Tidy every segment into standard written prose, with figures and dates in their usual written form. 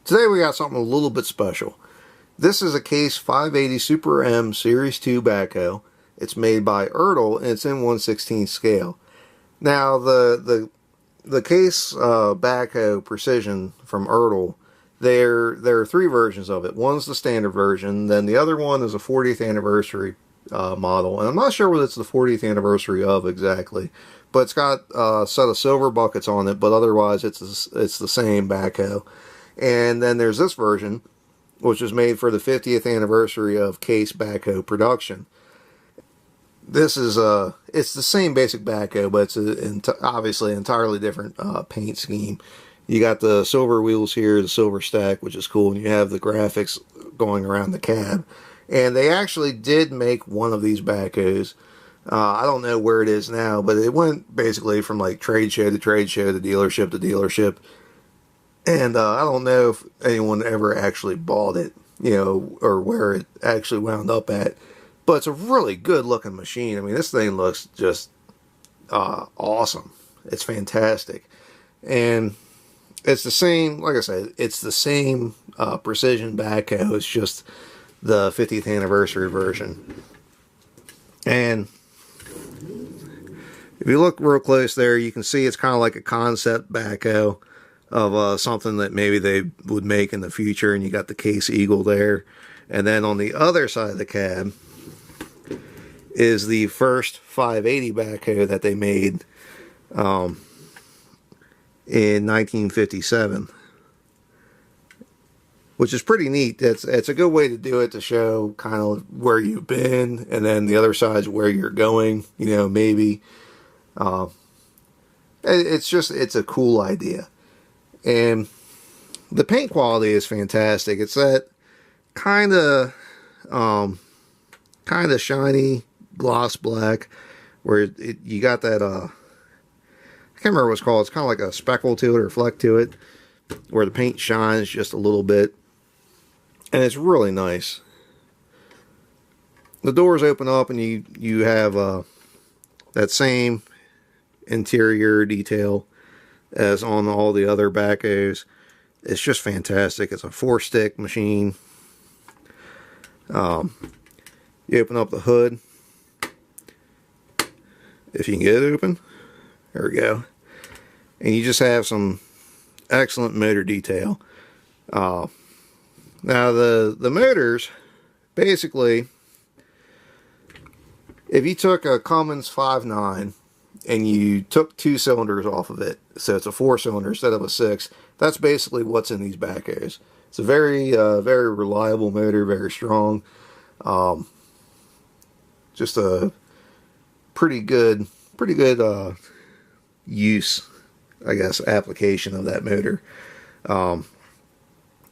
Today we got something a little bit special. This is a Case 580 Super M Series 2 backhoe. It's made by Ertl and it's in 1/16 scale. Now the Case backhoe Precision from Ertl, there are three versions of it. One's the standard version, then the other one is a 40th anniversary model, and I'm not sure what it's the 40th anniversary of exactly, but it's got a set of silver buckets on it, but otherwise it's the same backhoe. And then there's this version, which was made for the 50th anniversary of Case backhoe production. This is it's the same basic backhoe, but it's obviously an entirely different paint scheme. You got the silver wheels here, the silver stack, which is cool, and you have the graphics going around the cab. And they actually did make one of these backhoes. I don't know where it is now, but it went basically from like trade show to trade show to dealership to dealership. And I don't know if anyone ever actually bought it, you know, or where it actually wound up at. But it's a really good looking machine. I mean, this thing looks just awesome. It's fantastic. And it's the same, like I said, it's the same Precision backhoe. It's just the 50th anniversary version. And if you look real close there, you can see it's kind of like a concept backhoe of something that maybe they would make in the future, and you got the Case Eagle there. And then on the other side of the cab is the first 580 backhoe that they made in 1957, which is pretty neat. It's a good way to do it, to show kind of where you've been, and then the other side's where you're going, you know, maybe. It's a cool idea. And the paint quality is fantastic. It's that kind of shiny gloss black, where you got that I can't remember what it's called. It's kind of like a speckle to it or fleck to it, where the paint shines just a little bit, and it's really nice. The doors open up, and you have that same interior detail as on all the other backhoes. It's just fantastic. It's a 4-stick machine. You open up the hood, if you can get it open. There we go. And you just have some excellent motor detail. Now the motors, basically, if you took a Cummins 5.9 and you took 2 cylinders off of it, so it's a 4-cylinder instead of a 6, that's basically what's in these backhoes. It's a very very reliable motor, very strong. Just a pretty good use, I guess, application of that motor. Now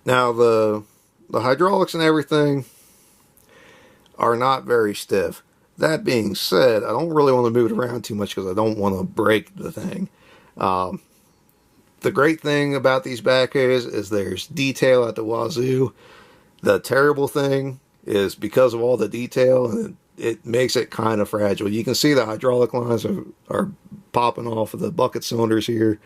the hydraulics and everything are not very stiff. That being said, I don't really want to move it around too much because I don't want to break the thing. The great thing about these backhoes is there's detail at the wazoo. The terrible thing is, because of all the detail, it makes it kind of fragile. You can see the hydraulic lines are popping off of the bucket cylinders here.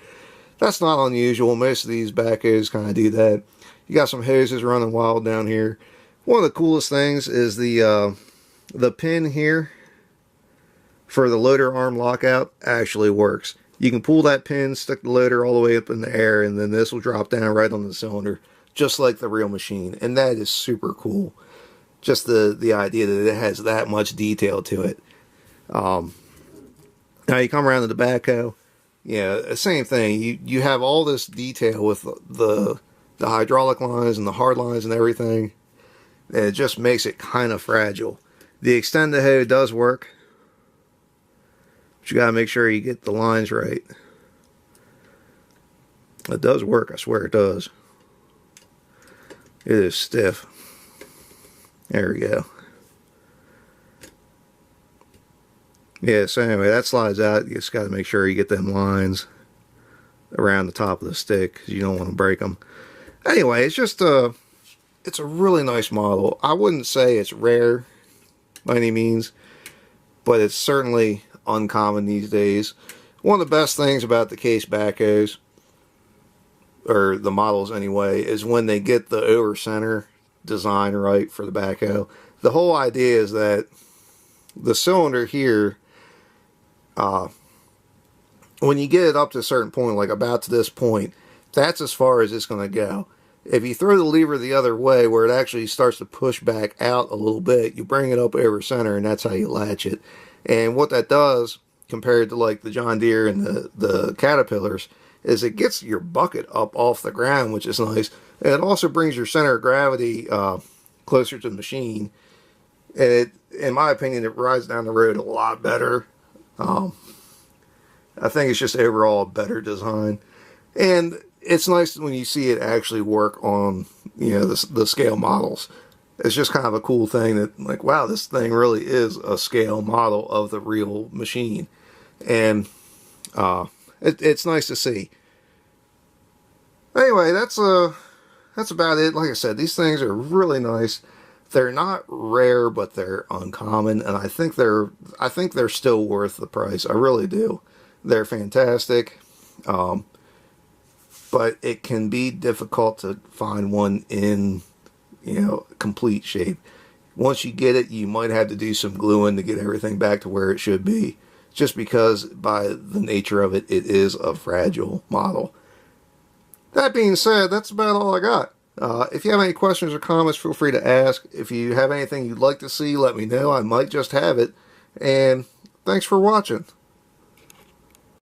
That's not unusual. Most of these backhoes kind of do that. You got some hoses running wild down here. One of the coolest things is the pin here for the loader arm lockout actually works. You can pull that pin, stick the loader all the way up in the air, and then this will drop down right on the cylinder, just like the real machine. And that is super cool. Just the idea that it has that much detail to it. Now you come around to the backhoe. Yeah, same thing. You have all this detail with the hydraulic lines and the hard lines and everything. And it just makes it kind of fragile. The extend-a-hoe does work, but you gotta make sure you get the lines right. It does work, I swear it does. It is stiff. There we go. Yeah, so anyway, that slides out. You just gotta make sure you get them lines around the top of the stick, because you don't want to break them. Anyway, it's just it's a really nice model. I wouldn't say it's rare by any means, but it's certainly uncommon these days. One of the best things about the Case backhoes or the models anyway, is when they get the over center design right for the backhoe. The whole idea is that the cylinder here, when you get it up to a certain point, like about to this point, that's as far as it's going to go. If you throw the lever the other way, where it actually starts to push back out a little bit, you bring it up over center, and that's how you latch it. And what that does, compared to like the John Deere and the Caterpillars, is it gets your bucket up off the ground, which is nice. And it also brings your center of gravity closer to the machine. And it, in my opinion, it rides down the road a lot better. I think it's just overall a better design. And it's nice when you see it actually work on, you know, the scale models. It's just kind of a cool thing that, like, wow, this thing really is a scale model of the real machine. And it's nice to see. Anyway, that's about it. Like I said, these things are really nice. They're not rare, but they're uncommon, and I think they're still worth the price. I really do. They're fantastic. But it can be difficult to find one in, you know, complete shape. Once you get it, you might have to do some gluing to get everything back to where it should be, just because by the nature of it, it is a fragile model. That being said, that's about all I got. If you have any questions or comments, feel free to ask. If you have anything you'd like to see, let me know. I might just have it. And thanks for watching.